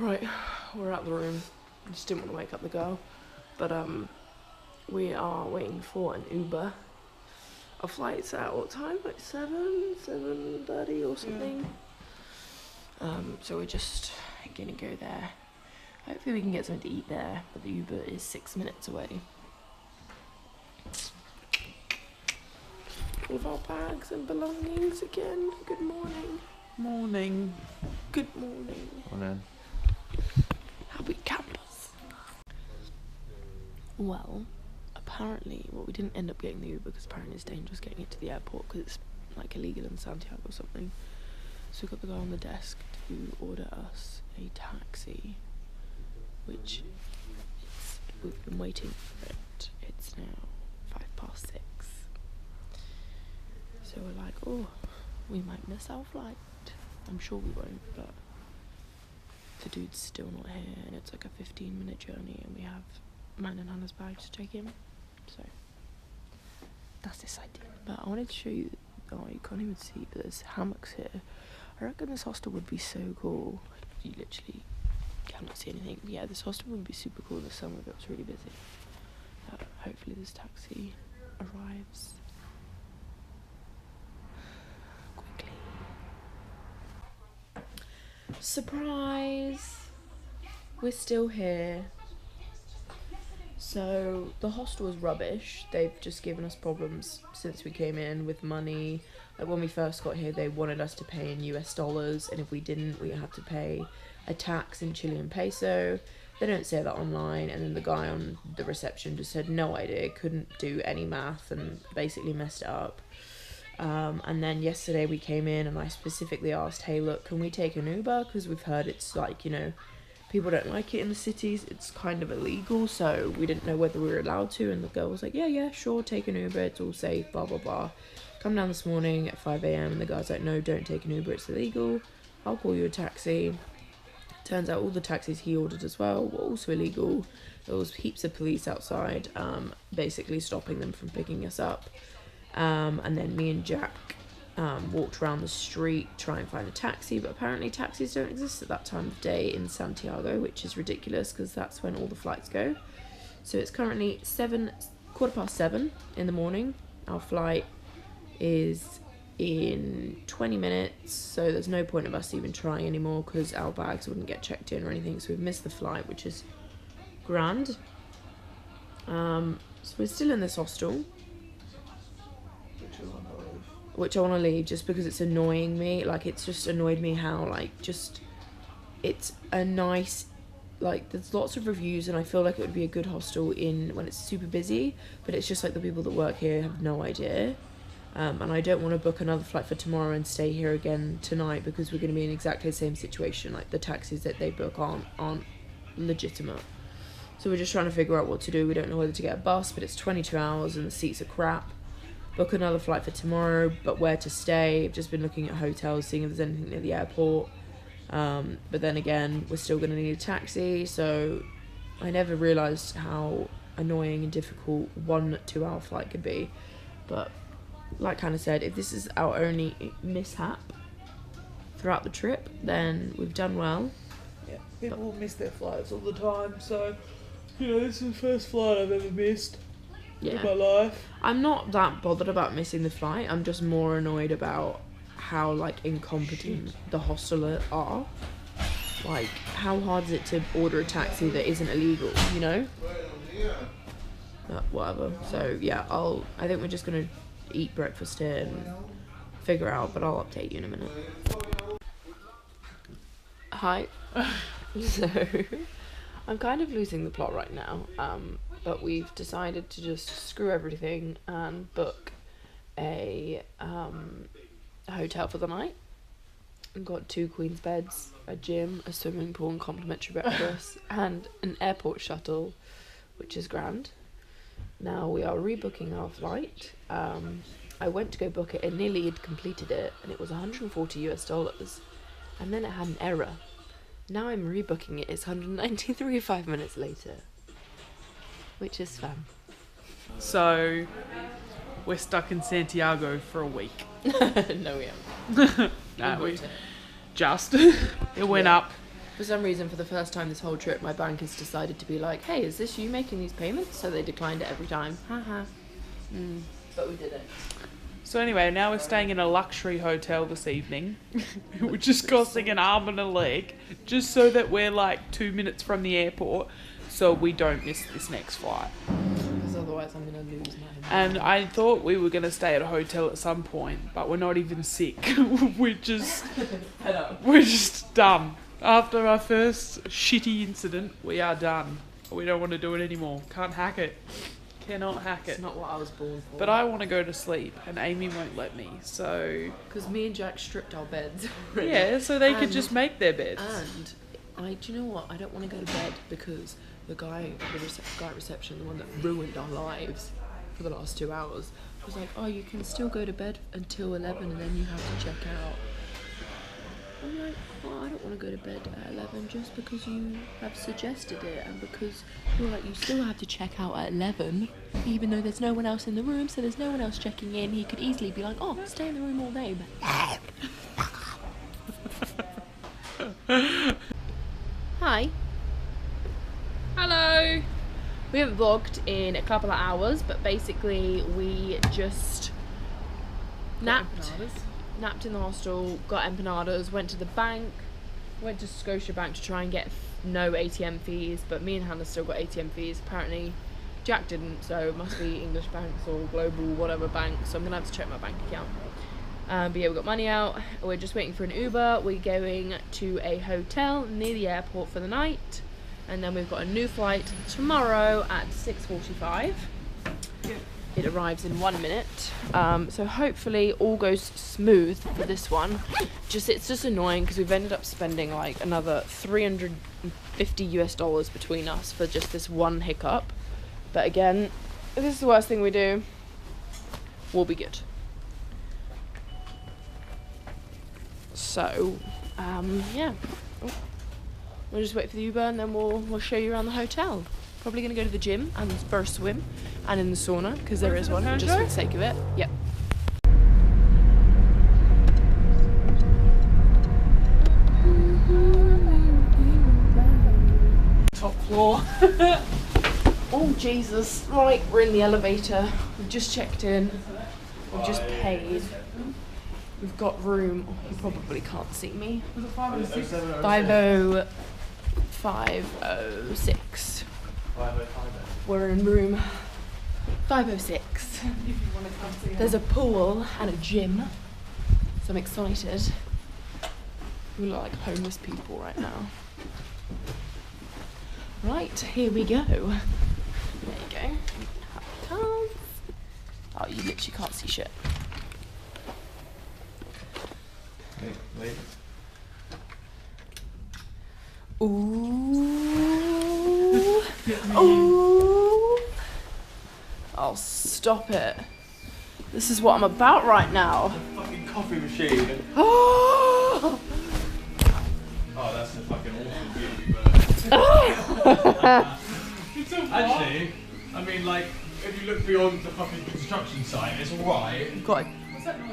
Right, we're out the room. I just didn't want to wake up the girl. But we are waiting for an Uber. Our flight's at what time? Like 7:30 or something. Yeah. So we're just gonna go there. Hopefully we can get something to eat there, but the Uber is 6 minutes away. All of our bags and belongings again. Good morning. Morning. Good morning. Morning. Happy campus. Well, apparently, we didn't end up getting the Uber because apparently it's dangerous getting it to the airport because it's like illegal in Santiago or something. So we got the guy on the desk to order us a taxi, which we've been waiting for it. It's now 6:05. So we're like, oh, we might miss our flight. I'm sure we won't, but the dude's still not here, and it's like a 15-minute journey, and we have mine and Hannah's bag to take him. So that's this idea. But I wanted to show you. Oh, you can't even see, but there's hammocks here. I reckon this hostel would be so cool. You literally cannot see anything. But yeah, this hostel would be super cool in the summer if it was really busy. Hopefully this taxi arrives quickly. Surprise! We're still here. So the hostel is rubbish. They've just given us problems since we came in with money. Like when we first got here, they wanted us to pay in US dollars, and if we didn't, we had to pay a tax in Chilean peso. They don't say that online, and then the guy on the reception just had no idea, couldn't do any math, and basically messed it up. And then yesterday we came in, and I specifically asked, hey, look, can we take an Uber? Because we've heard it's like, you know, people don't like it in the cities. It's kind of illegal, so we didn't know whether we were allowed to. And the girl was like, yeah, sure, take an Uber. It's all safe, blah, blah, blah. Come down this morning at 5 a.m. and the guy's like, no, don't take an Uber. It's illegal. I'll call you a taxi. Turns out all the taxis he ordered as well were also illegal. There was heaps of police outside, basically stopping them from picking us up. And then me and Jack walked around the street trying to find a taxi, but apparently taxis don't exist at that time of day in Santiago, which is ridiculous because that's when all the flights go. So it's currently 7:15 in the morning. Our flight is in 20 minutes, so there's no point of us even trying anymore because our bags wouldn't get checked in or anything, so we've missed the flight, which is grand. So we're still in this hostel, which I want to leave just because it's annoying me. Like, it's just annoyed me how, like, just, it's a nice, like, there's lots of reviews, and I feel like it would be a good hostel when it's super busy, but it's just like the people that work here have no idea. And I don't want to book another flight for tomorrow and stay here again tonight because we're going to be in exactly the same situation. Like, the taxis that they book aren't legitimate. So we're just trying to figure out what to do. We don't know whether to get a bus, but it's 22 hours and the seats are crap. Book another flight for tomorrow, but where to stay. I've just been looking at hotels, seeing if there's anything near the airport. But then again, we're still going to need a taxi. So I never realised how annoying and difficult 1-2 hour flight could be. But like Hannah said, if this is our only mishap throughout the trip, then we've done well. Yeah, people miss their flights all the time, so, you know, this is the first flight I've ever missed in my life. I'm not that bothered about missing the flight. I'm just more annoyed about how, like, incompetent the hostel are. Like, how hard is it to order a taxi that isn't illegal, you know? But whatever. So, yeah, I think we're just going to eat breakfast here and figure out, but I'll update you in a minute. Hi. So I'm kind of losing the plot right now, but we've decided to just screw everything and book a hotel for the night. We've got 2 queen's beds, a gym, a swimming pool and complimentary breakfast, and an airport shuttle, which is grand. Now we are rebooking our flight. I went to go book it and nearly had completed it, and it was $140, and then it had an error. Now I'm rebooking it. It's 193 5 minutes later, which is fun. So we're stuck in Santiago for a week. No, we haven't. No, it went up. For some reason, for the first time this whole trip, my bank has decided to be like, hey, is this you making these payments? So they declined it every time. Haha. But we did it. So anyway, now we're staying in a luxury hotel this evening, which is costing an arm and a leg, just so that we're like 2 minutes from the airport, so we don't miss this next flight. Because otherwise I'm going to lose my head. And I thought we were going to stay at a hotel at some point, but we're not even sick. we're just done. After our first shitty incident, we are done. We don't want to do it anymore. Can't hack it. Cannot hack it. It's not what I was born for. But I want to go to sleep, and Amy won't let me, so... Because me and Jack stripped our beds already. Yeah, so they could just make their beds. And do you know what? I don't want to go to bed because the guy at reception, the one that ruined our lives for the last 2 hours, was like, oh, you can still go to bed until 11 and then you have to check out. I'm like, well, I don't want to go to bed at 11 just because you have suggested it, and because you're like, you still have to check out at 11 even though there's no one else in the room, so there's no one else checking in. He could easily be like, oh, stay in the room all day, but Hi. Hello. We haven't vlogged in a couple of hours, but basically we just napped in the hostel, got empanadas, went to the bank, went to Scotiabank to try and get no ATM fees, but me and Hannah still got ATM fees. Apparently Jack didn't, so it must be English banks or global whatever bank, so I'm gonna have to check my bank account. But yeah, we got money out. We're just waiting for an Uber. We're going to a hotel near the airport for the night, and then we've got a new flight tomorrow at 6:45. It arrives in 1 minute, so hopefully all goes smooth for this one. It's just annoying because we've ended up spending like another $350 between us for just this one hiccup. But again, if this is the worst thing we do, we'll be good. So, yeah, we'll just wait for the Uber and then we'll show you around the hotel. Probably going to go to the gym and for a swim and in the sauna, because there is one, just for the sake of it. Yep. Top floor. Oh, Jesus. Right, we're in the elevator. We've just checked in. We've just paid. We've got room. Oh, you probably can't see me. 50506. We're in room 506. There's a pool and a gym, so I'm excited. We look like homeless people right now. Right, here we go. There you go. Here it comes. Oh, you literally can't see shit. Wait. Ooh. Ooh. Oh, stop it. This is what I'm about right now. The fucking coffee machine. Oh, That's a fucking awesome view, but... Actually, I mean, like, if you look beyond the fucking construction site, it's alright. God. What's that noise?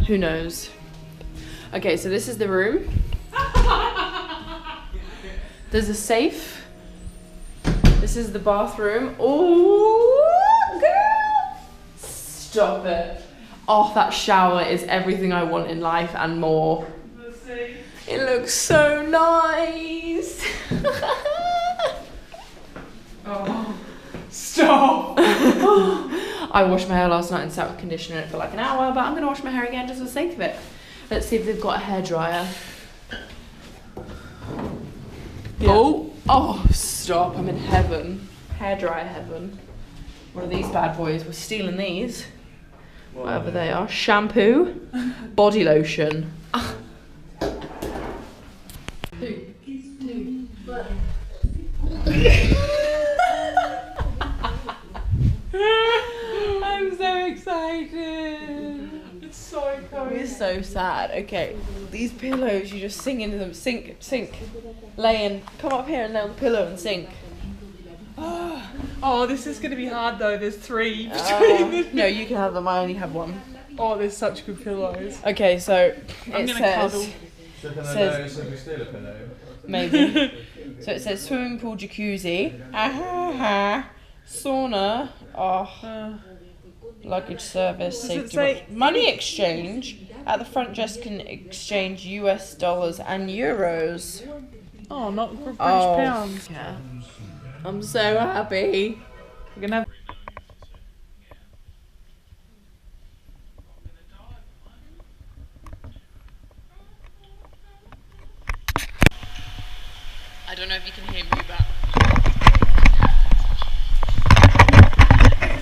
Who knows? Okay, so this is the room. There's a safe. This is the bathroom. Oh, girl! Stop it. Oh, that shower is everything I want in life and more. It looks so nice. Oh, stop! I washed my hair last night and sat with conditioner in it for like an hour, but I'm going to wash my hair again just for the sake of it. Let's see if they've got a hairdryer. Yeah. Oh, stop. I'm in heaven. Hairdryer heaven. One of these bad boys. We're stealing these. Whatever they are. Shampoo. Body lotion. I'm so excited. It's so cozy. We're so sad. Okay, these pillows, you just sing into them. Sink. Lay in. Come up here and lay on the pillow and sink. Oh, this is going to be hard though. There's 3 between them. No, you can have them. I only have one. Oh, there's such good pillows. Okay, so I'm it gonna says cuddle. So can I Says- know, so we steal a pillow? maybe. So it says swimming pool, jacuzzi, sauna, luggage service, Does it safety say- money exchange. At the front desk can exchange US dollars and euros. Oh, not for British Oh. pounds. Yeah. I'm so happy. We're gonna have. I don't know if you can hear me, but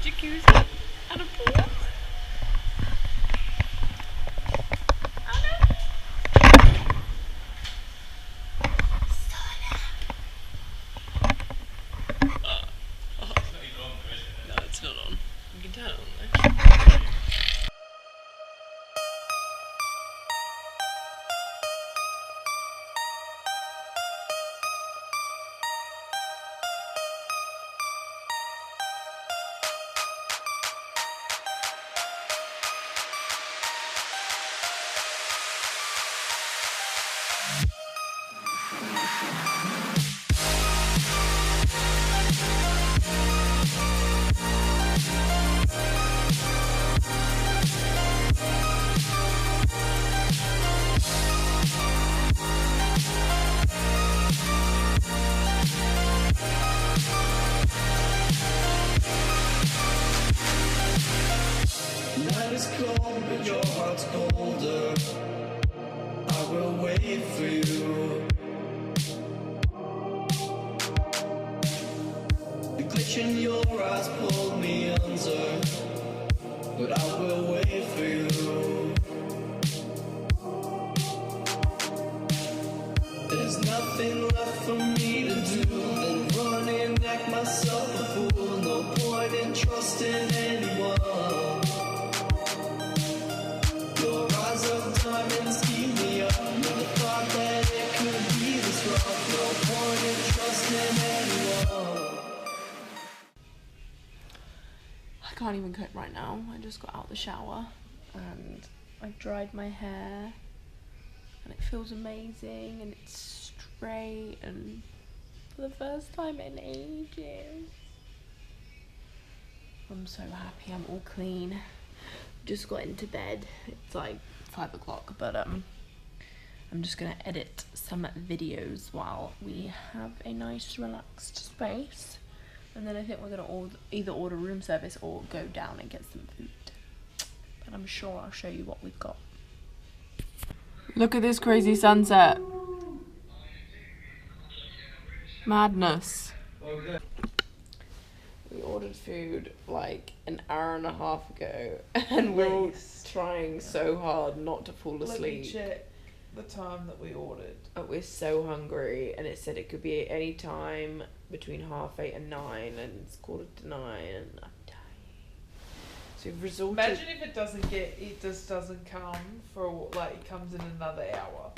Jacuzzi and a pool. no, it's not on. You can turn it on though. Night is cold, but your heart's colder. I will wait for you. The glitch in your eyes pulled me under, but I will wait for you. There's nothing left for me to do than run and act myself a fool. No point in trusting anyone. Your eyes of diamonds keep me up. Never thought that it could be this rough. No point in trusting anyone. I can't even cook right now. I just got out the shower and I dried my hair and it feels amazing and it's straight and for the first time in ages. I'm so happy. I'm all clean. Just got into bed. It's like 5 o'clock, but I'm just gonna edit some videos while we have a nice relaxed space. And then I think we're gonna either order room service or go down and get some food. But I'm sure I'll show you what we've got. Look at this crazy sunset. Madness. We ordered food like an hour and a half ago and we're all trying so hard not to fall Let me asleep. check the time that we ordered. But we're so hungry and it said it could be at any time between 8:30 and 9 and it's 8:45 and I'm dying. So we've resorted. Imagine if it just doesn't come for like it comes in another hour.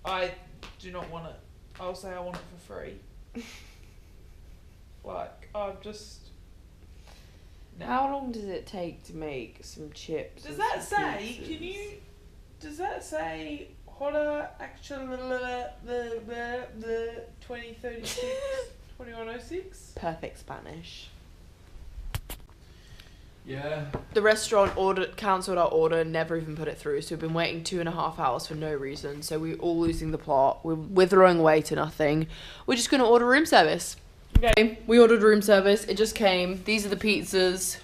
I do not want it. I'll say I want it for free. Like I've just. No. How long does it take to make some chips? Does and that some say? pizzas? Can you? Does that say hotter actually the 2036 2106? Perfect Spanish. Yeah. The restaurant cancelled our order, never even put it through. So we've been waiting 2.5 hours for no reason. So we're all losing the plot. We're throwing away to nothing. We're just gonna order room service. Okay, we ordered room service. It just came. These are the pizzas.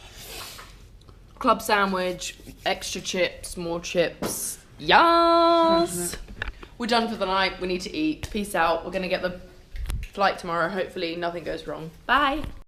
Club sandwich, extra chips, more chips. Yes. We're done for the night. We need to eat. Peace out. We're gonna get the flight tomorrow. Hopefully nothing goes wrong. Bye.